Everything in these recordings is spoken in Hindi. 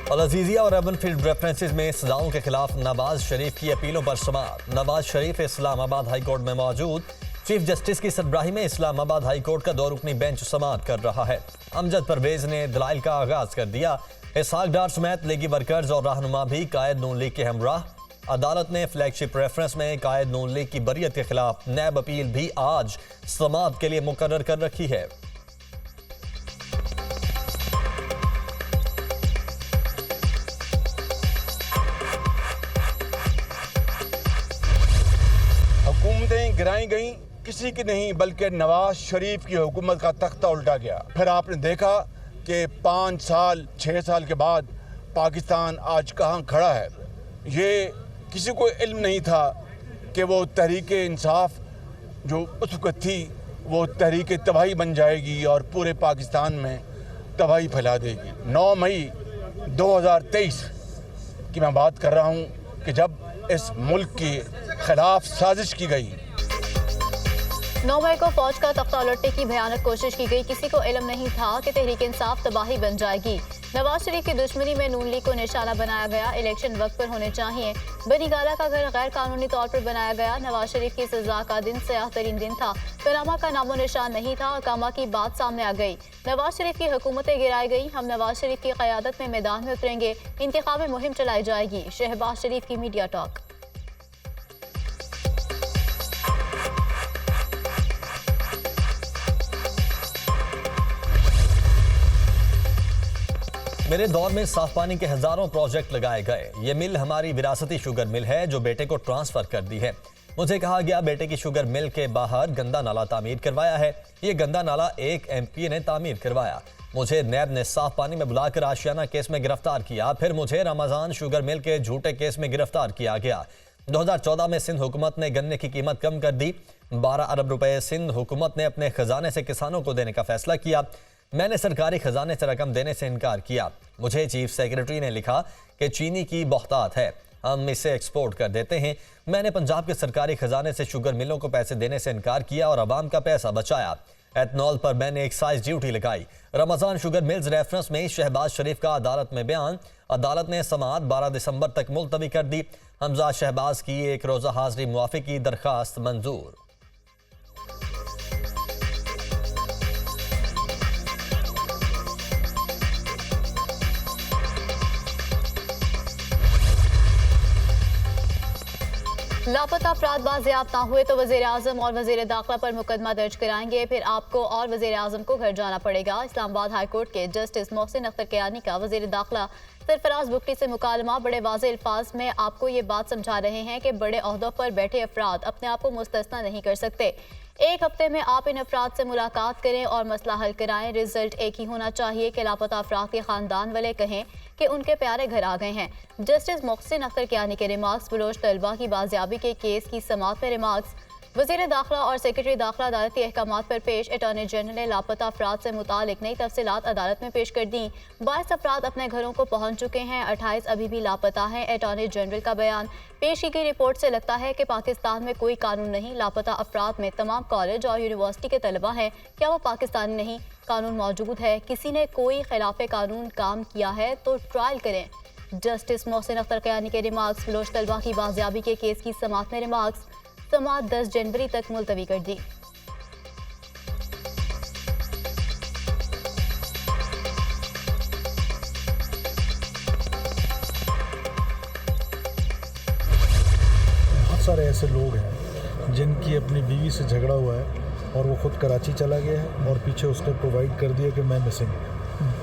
अल अजीजिया और अर्बन फील्ड रेफरेंसेज में सजाओं के खिलाफ नवाज शरीफ की अपीलों पर समाअत। नवाज शरीफ इस्लामाबाद हाई कोर्ट में मौजूद। चीफ जस्टिस की सरबराही में इस्लामाबाद हाई कोर्ट का 2 रुकनी बेंच समाअत कर रहा है। अमजद परवेज ने दलाइल का आगाज कर दिया। इसहाक डार समेत लीगी वर्कर्स और रहनुमा भी कायद नून लीग के हमराह। अदालत ने फ्लैगशिप रेफरेंस में कायद नून लीग की बरियत के खिलाफ नैब अपील भी आज समाअत के लिए मुकर्रर कर रखी है। हुकूमतें गिराई गई, किसी की नहीं बल्कि नवाज शरीफ की हुकूमत का तख्ता उल्टा गया। फिर आपने देखा कि 5 साल 6 साल के बाद पाकिस्तान आज कहाँ खड़ा है। ये किसी को इल्म नहीं था कि वो तहरीक इंसाफ जो उस वक्त थी वो तहरीक तबाही बन जाएगी और पूरे पाकिस्तान में तबाही फैला देगी। 9 मई 2023 की मैं बात कर रहा हूँ कि जब इस मुल्क के खिलाफ साजिश की गई। 9 मई को फौज का तख्ता उलटने की भयानक कोशिश की गई। किसी को इल्म नहीं था कि तहरीक इंसाफ तबाही बन जाएगी। नवाज शरीफ की दुश्मनी में नून लीग को निशाना बनाया गया। इलेक्शन वक्त पर होने चाहिए। बनी गाला का घर गैर कानूनी तौर पर बनाया गया। नवाज शरीफ की सजा का दिन सयाह तरीन दिन था। पनामा का नामो निशान नहीं था। अकामा की बात सामने आ गई। नवाज शरीफ की हुकूमतें गिराई गई। हम नवाज शरीफ की क़यादत में मैदान में उतरेंगे। इंतखाबी मुहिम चलाई जाएगी। शहबाज शरीफ की मीडिया टॉक। मेरे दौर में साफ पानी के हजारों प्रोजेक्ट लगाए गए। ये मिल हमारी विरासती शुगर मिल है जो बेटे को ट्रांसफर कर दी है। मुझे कहा गया बेटे की शुगर मिल के बाहर गंदा नाला तामीर करवाया है। ये गंदा नाला एक एमपी ने तामीर करवाया। मुझे नैब ने साफ पानी में बुलाकर आशियाना केस में गिरफ्तार किया। फिर मुझे रमजान शुगर मिल के झूठे केस में गिरफ्तार किया गया। 2014 में सिंध हुकूमत ने गन्ने की कीमत कम कर दी। 12 अरब रुपए सिंध हुकूमत ने अपने खजाने से किसानों को देने का फैसला किया। मैंने सरकारी खजाने से रकम देने से इनकार किया। मुझे चीफ सेक्रेटरी ने लिखा कि चीनी की बहुतात है, हम इसे एक्सपोर्ट कर देते हैं। मैंने पंजाब के सरकारी खजाने से शुगर मिलों को पैसे देने से इनकार किया और अवाम का पैसा बचाया। एथनॉल पर मैंने एक्साइज ड्यूटी लगाई। रमजान शुगर मिल्स रेफरेंस में शहबाज शरीफ का अदालत में बयान। अदालत ने समाअत 12 दिसंबर तक मुलतवी कर दी। हमजा शहबाज की 1 रोज़ा हाजिरी मुआफ़ी की दरखास्त मंजूर। लापता अफराद बाजियाब ना हुए तो वज़ीर आज़म और वज़ीर दाखिला पर मुकदमा दर्ज कराएंगे। फिर आपको और वज़ीर आज़म को घर जाना पड़ेगा। इस्लामाबाद हाई कोर्ट के जस्टिस मोहसिन अख्तर कियानी का वज़ीर दाखिला सरफराज बुगटी से मुकालमा। बड़े वाज़ेह अल्फाज में आपको ये बात समझा रहे हैं कि बड़े ओहदों पर बैठे अफराद अपने आप को मुस्तस्ना नहीं कर सकते। 1 हफ्ते में आप इन अफराद से मुलाकात करें और मसला हल कराएं। रिजल्ट एक ही होना चाहिए कि लापता अफराद के खानदान वाले कहें कि उनके प्यारे घर आ गए हैं। जस्टिस मोहसिन अख्तर कियानी के रिमार्क्स। बलोच तलबा की बाजियाबी के केस की समाअत में रिमार्क्स। वज़ीर दाखिला और सेक्रेटरी दाखिला अदालती अहकामात पर पेश। अटॉर्नी जनरल ने लापता अफराद से मुतालिक नई तफसीलात अदालत में पेश कर दी। 22 अफराद अपने घरों को पहुंच चुके हैं। 28 अभी भी लापता हैं। अटॉर्नी जनरल का बयान। पेश की गई रिपोर्ट से लगता है कि पाकिस्तान में कोई कानून नहीं। लापता अफराद में तमाम कॉलेज और यूनिवर्सिटी के तलबा हैं। क्या वो पाकिस्तानी नहीं? कानून मौजूद है। किसी ने कोई खिलाफ कानून काम किया है तो ट्रायल करें। जस्टिस मोहसिन अख्तर कियानी के रिमार्क्स। बलोच तलबा की बाजियाबी के केस की समाअत में रिमार्क्स। समाअत 10 जनवरी तक मुलतवी कर दी। बहुत सारे ऐसे लोग हैं जिनकी अपनी बीवी से झगड़ा हुआ है और वो खुद कराची चला गया है और पीछे उसने प्रोवाइड कर दिया कि मैं मिसिंग हूँ।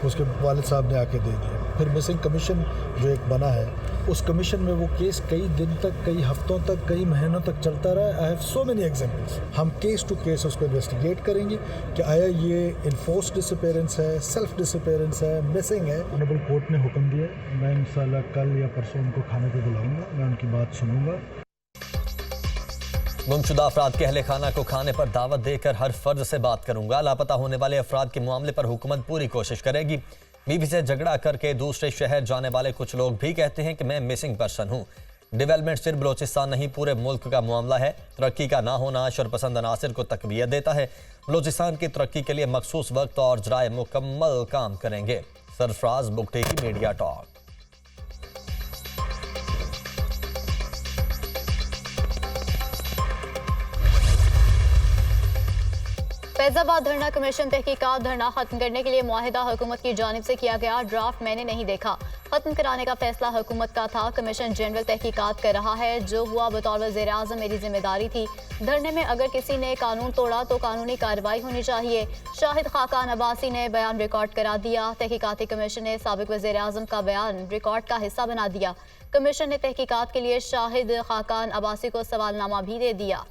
उसके वालिद साहब ने आके दे दिया। फिर मिसिंग कमीशन जो एक बना है उस कमीशन में वो केस कई दिन तक, कई हफ्तों तक, कई महीनों तक चलता रहा। I have so many examples. हम केस टू केस उसको इन्वेस्टिगेट करेंगे कि आया ये इन्फोर्स डिसअपीयरेंस है, सेल्फ डिसअपीयरेंस है, मिसिंग है। ऑनरेबल कोर्ट ने हुक्म दिया, मैं इंशाल्लाह कल या परसों उनको खाने पे बुलाऊंगा, मैं उनकी बात सुनूंगा। गुमशुदा अफराद के अहले खाना को खाने पर दावत देकर हर फर्ज से बात करूंगा। लापता होने वाले अफराद के मामले पर हुकूमत पूरी कोशिश करेगी। बीवी से झगड़ा करके दूसरे शहर जाने वाले कुछ लोग भी कहते हैं कि मैं मिसिंग पर्सन हूँ। डेवलपमेंट सिर्फ बलोचिस्तान नहीं पूरे मुल्क का मामला है। तरक्की का ना होना शरपसंद अनासर को तकवीत देता है। बलोचिस्तान की तरक्की के लिए मखसूस वक्त और जराए मुकम्मल काम करेंगे। सरफराज बुगटी की मीडिया टॉक। फैजाबाद धरना कमीशन तहकीकात धरना खत्म करने के लिए मुआहिदा हुकूमत की जानिब से किया गया ड्राफ्ट मैंने नहीं देखा। खत्म कराने का फैसला हुकूमत का था। कमीशन जनरल तहकीकात कर रहा है। जो हुआ बतौर वज़ीर आज़म मेरी जिम्मेदारी थी। धरने में अगर किसी ने कानून तोड़ा तो कानूनी कार्रवाई होनी चाहिए। शाहिद खाकान अब्बासी ने बयान रिकॉर्ड करा दिया। तहकीकाती कमीशन ने साबिक वज़ीर आज़म का बयान रिकॉर्ड का हिस्सा बना दिया। कमीशन ने तहकीकात के लिए शाहिद खाकान अब्बासी को सवालनामा भी दे दिया।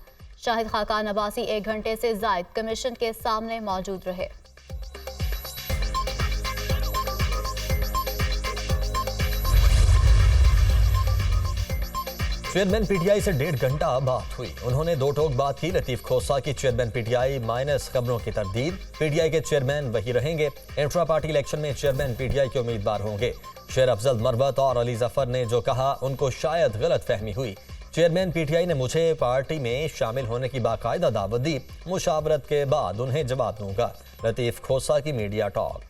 शाहिद खाकान अब्बासी 1 घंटे से ज़ायद कमीशन के सामने मौजूद रहे। चेयरमैन पीटीआई से 1.5 घंटा बात हुई। उन्होंने दो टोक बात की। लतीफ खोसा की चेयरमैन पीटीआई माइनस खबरों की तरदीद। पीटीआई के चेयरमैन वही रहेंगे। इंट्रा पार्टी इलेक्शन में चेयरमैन पीटीआई के उम्मीदवार होंगे। शेर अफजल मरवत और अली जफर ने जो कहा उनको शायद गलत फहमी हुई। चेयरमैन पीटीआई ने मुझे पार्टी में शामिल होने की बाकायदा दावत दी। मुशावरत के बाद उन्हें जवाब दूंगा। लतीफ खोसा की मीडिया टॉक।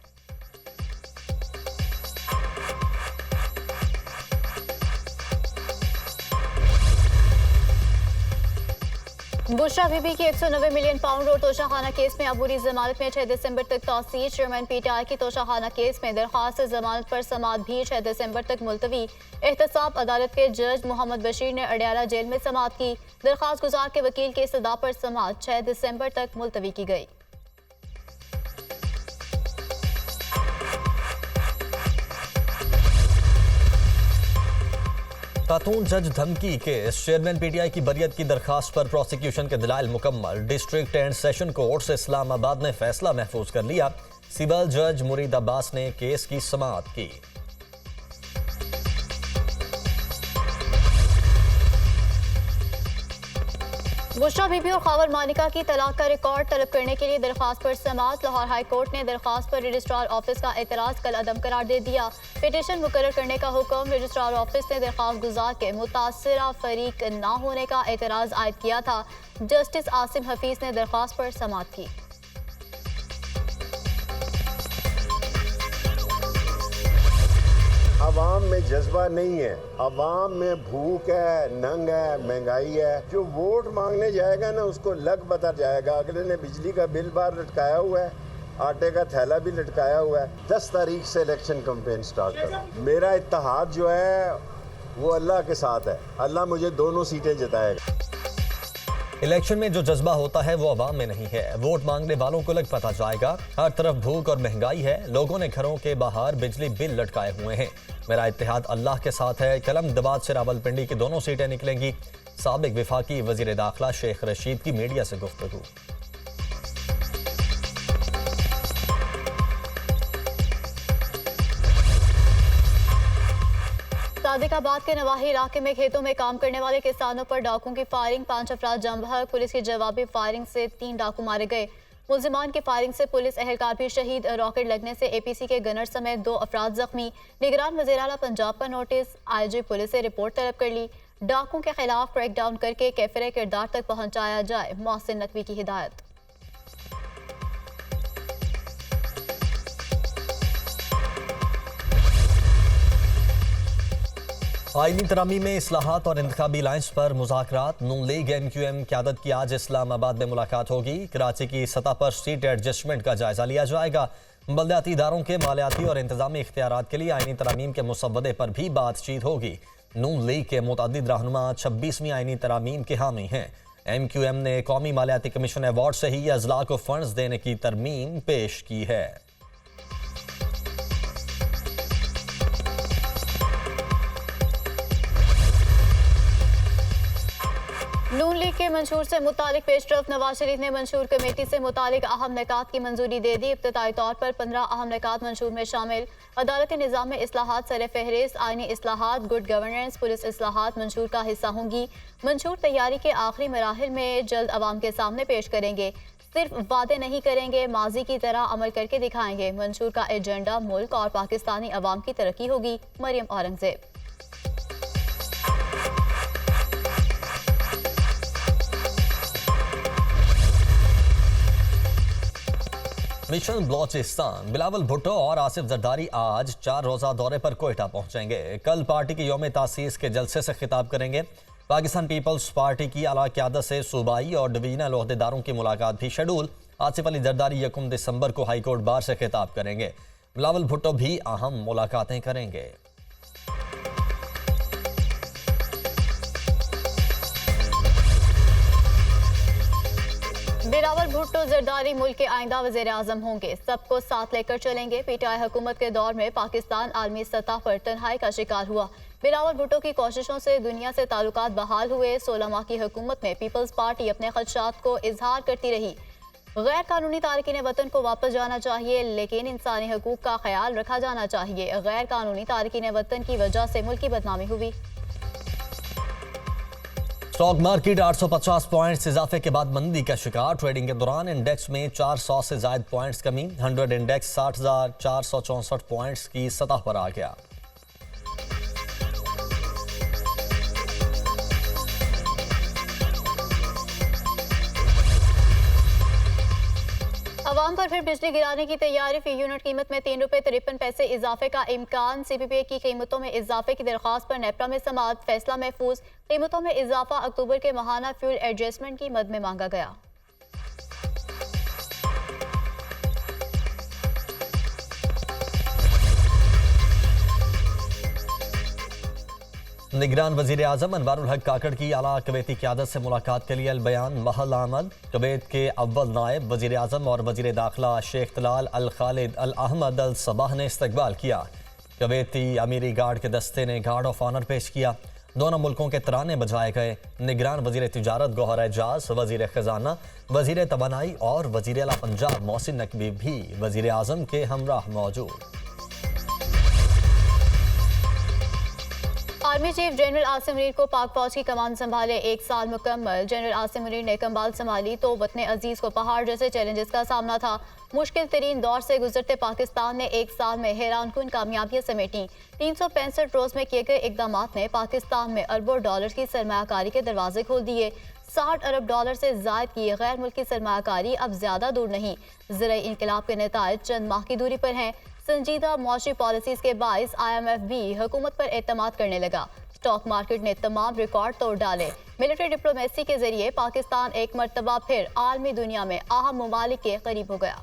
बुशरा बीबी की 190 मिलियन पाउंड और तोशाखाना केस में अबूरी जमानत में 6 दिसंबर तक तौसीर। चेयरमैन पीटीआई की तोशाखाना केस में दरख्वास्त जमानत पर समाअत भी 6 दिसंबर तक मुलतवी। एहतसाब अदालत के जज मोहम्मद बशीर ने अडयाला जेल में समाअत की। दरख्वास्त गुजार के वकील के इस्तदा पर समाअत 6 दिसंबर तक मुलतवी की गई। खातून जज धमकी केस। चेयरमैन पीटीआई की बरियत की दरखास्त पर प्रोसिक्यूशन के दलाइल मुकम्मल। डिस्ट्रिक्ट एंड सेशन कोर्ट से इस्लामाबाद ने फैसला महफूज कर लिया। सिविल जज मुरीद अब्बास ने केस की समाअत की। बुशरा बीबी और खावर मानिका की तलाक का रिकॉर्ड तलब करने के लिए दरख्वास्त पर समाअत। लाहौर हाई कोर्ट ने दरख्वास्त पर रजिस्ट्रार ऑफिस का एतराज कल अदम करार दे दिया। पिटीशन मुकर्रर करने का हुक्म। रजिस्ट्रार ऑफिस ने दरख्वास्त गुजार के मुतासरा फरीक न होने का एतराज आयद किया था। जस्टिस आसिम हफीज ने दरख्वास्त पर समाअत की। अवाम में जज्बा नहीं है, अवाम में भूख है, नंग है, महंगाई है। जो वोट मांगने जाएगा ना उसको लग पता जाएगा। अगले ने बिजली का बिल बाहर लटकाया हुआ है, आटे का थैला भी लटकाया हुआ है। 10 तारीख से इलेक्शन कैंपेन स्टार्ट करो। मेरा इत्तेहाद जो है वो अल्लाह के साथ है। अल्लाह मुझे दोनों सीटें जिताएगा। इलेक्शन में जो जज्बा होता है वो अवाम में नहीं है। वोट मांगने वालों को लग पता जाएगा। हर तरफ भूख और महंगाई है। लोगों ने घरों के बाहर बिजली बिल लटकाए हुए हैं। मेरा इत्तेहाद अल्लाह के साथ है। कलमदाबाद से रावलपिंडी की दोनों सीटें निकलेंगी। साबिक विफाकी वजीर दाखिला शेख रशीद की मीडिया से गुफ्तगू। सादिकाबाद के नवाही इलाके में खेतों में काम करने वाले किसानों पर डाकुओं की फायरिंग। 5 अफराद जाम बहक। पुलिस की जवाबी फायरिंग से 3 डाकू मारे गए। मुल्जिमान की फायरिंग से पुलिस एहलकार भी शहीद। रॉकेट लगने से एपीसी के गनर समेत 2 अफराद जख्मी। निगरान वज़ीर आला पंजाब का नोटिस। आईजी पुलिस से रिपोर्ट तलब कर ली। डाकुओं के खिलाफ क्रैकडाउन करके कैफिर किरदार तक पहुंचाया जाए। मोहसिन नकवी की हिदायत। आईनी तरामी में इस्लाहात और इंतखाबी लाइन्स पर मुज़ाकरात। नून लीग MQM क़यादत की आज इस्लामाबाद में मुलाकात होगी। कराची की सतह पर सीट एडजस्टमेंट का जायजा लिया जाएगा। बल्दियाती इदारों के मालियाती और इंतजामी इख्तियारात के लिए आईनी तरामीम के मुसव्वदे पर भी बातचीत होगी। नून लीग के मुतअद्दिद रहनुमा 26वीं आईनी तरामीम के हामी हैं। MQM ने कौमी मालियाती कमीशन अवार्ड से ही अजला को फंड्स देने की तरमीम पेश की है। नून लीग के मंशूर से मुतालिक पेशरफ। नवाज शरीफ ने मंशूर कमेटी से मुतालिक अहम निकात की मंजूरी दे दी। इब्तिदाई तौर पर 15 अहम निकात मंशूर में शामिल। अदालती निज़ाम में इस्लाहात सर फहरिस्त। आईनी इस्लाहात, गुड गवर्नेंस, पुलिस इस्लाहात मंशूर का हिस्सा होंगी। मंशूर तैयारी के आखिरी मराहिल में जल्द अवाम के सामने पेश करेंगे। सिर्फ वादे नहीं करेंगे, माजी की तरह अमल करके दिखाएंगे। मंशूर का एजेंडा मुल्क और पाकिस्तानी अवाम की तरक्की होगी। मरियम औरंगजेब। मिशन बलोचिस्तान। बिलावल भुट्टो और आसिफ जरदारी आज 4 रोज़ा दौरे पर कोयटा पहुंचेंगे। कल पार्टी के यौम तासीस के जलसे से खिताब करेंगे। पाकिस्तान पीपल्स पार्टी की आला क़यादत से सूबाई और डिवीजनल ओहदेदारों की मुलाकात भी शेड्यूल। आसिफ अली जरदारी 1 दिसंबर को हाईकोर्ट बार से खिताब करेंगे। बिलावल भुट्टो भी अहम मुलाकातें करेंगे। बिलावल भुट्टो जरदारी मुल्क के आइंदा वज़ीर आज़म होंगे, सबको साथ लेकर चलेंगे। पीटीआई हुकूमत के दौर में पाकिस्तान आलमी सतह पर तन्हाई का शिकार हुआ। बिलावल भुट्टो की कोशिशों से दुनिया से ताल्लुकात बहाल हुए। 16 माह की हुकूमत में पीपल्स पार्टी अपने खदशात को इजहार करती रही। गैर कानूनी तारकीन वतन को वापस जाना चाहिए, लेकिन इंसानी हकूक का ख्याल रखा जाना चाहिए। गैर कानूनी तारकीन वतन की वजह से मुल्क की बदनामी हुई। स्टॉक मार्केट 850 पॉइंट्स इजाफे के बाद मंदी का शिकार। ट्रेडिंग के दौरान इंडेक्स में 400 से ज्यादा पॉइंट्स कमी। 100 इंडेक्स 60,464 पॉइंट्स की सतह पर आ गया। अवाम पर फिर बिजली गिराने की तैयारी। फी यूनिट कीमत में ₹3.53 इजाफे का इम्कान। CPPA की कीमतों में इजाफे की दरख्वास्त पर नेपरा में समाअत। फैसला महफूज। कीमतों में इजाफा अक्टूबर के माहाना फ्यूल एडजस्टमेंट की मद में मांगा गया। निगरान वजीर आजम अनवारुल हक काकड़ की आला कवैती क़यादत से मुलाकात के लिए अलबयान महल आमद। कवैत के अव्वल नायब वजीर आजम और वजीर दाखिला शेख तलाल अल खालिद अल अहमद अल सबाह ने इस्तकबाल किया। कवैती अमीरी गार्ड के दस्ते ने गार्ड ऑफ ऑनर पेश किया। दोनों मुल्कों के तराने बजाए गए। निगरान वजीर तिजारत गौहर एजाज, वजीर खजाना, वजीर तवानाई और वजीर आला पंजाब मोहसिन नकवी भी वजीर आजम के हमराह मौजूद। Army chief general Asim Munir को पाक फौज की कमान संभाले 1 साल मुकम्मल। जनरल आसिम मुनीर ने कंबाल संभाली तो वतन अजीज को पहाड़ जैसे चैलेंजेस का सामना था। मुश्किल तरीन दौर से गुजरते पाकिस्तान ने 1 साल में हैरानकुन कामयाबियां समेटी। 365 रोज में किए गए इकदाम ने पाकिस्तान में अरबों डॉलर की सरमायाकारी के दरवाजे खोल दिए। 60 अरब डॉलर से जायद की गैर मुल्की सरमायाकारी अब ज्यादा दूर नहीं। ज़राई इनकलाब के नताइज चंद माह की दूरी पर हैं। संजीदा मौशी पॉलिसीज के बाइस IMF भी हुकूमत पर एतमाद करने लगा। स्टॉक मार्केट ने तमाम रिकॉर्ड तोड़ डाले। मिलिट्री डिप्लोमेसी के जरिए पाकिस्तान एक मरतबा फिर आलमी दुनिया में अहम ममालिक के करीब हो गया।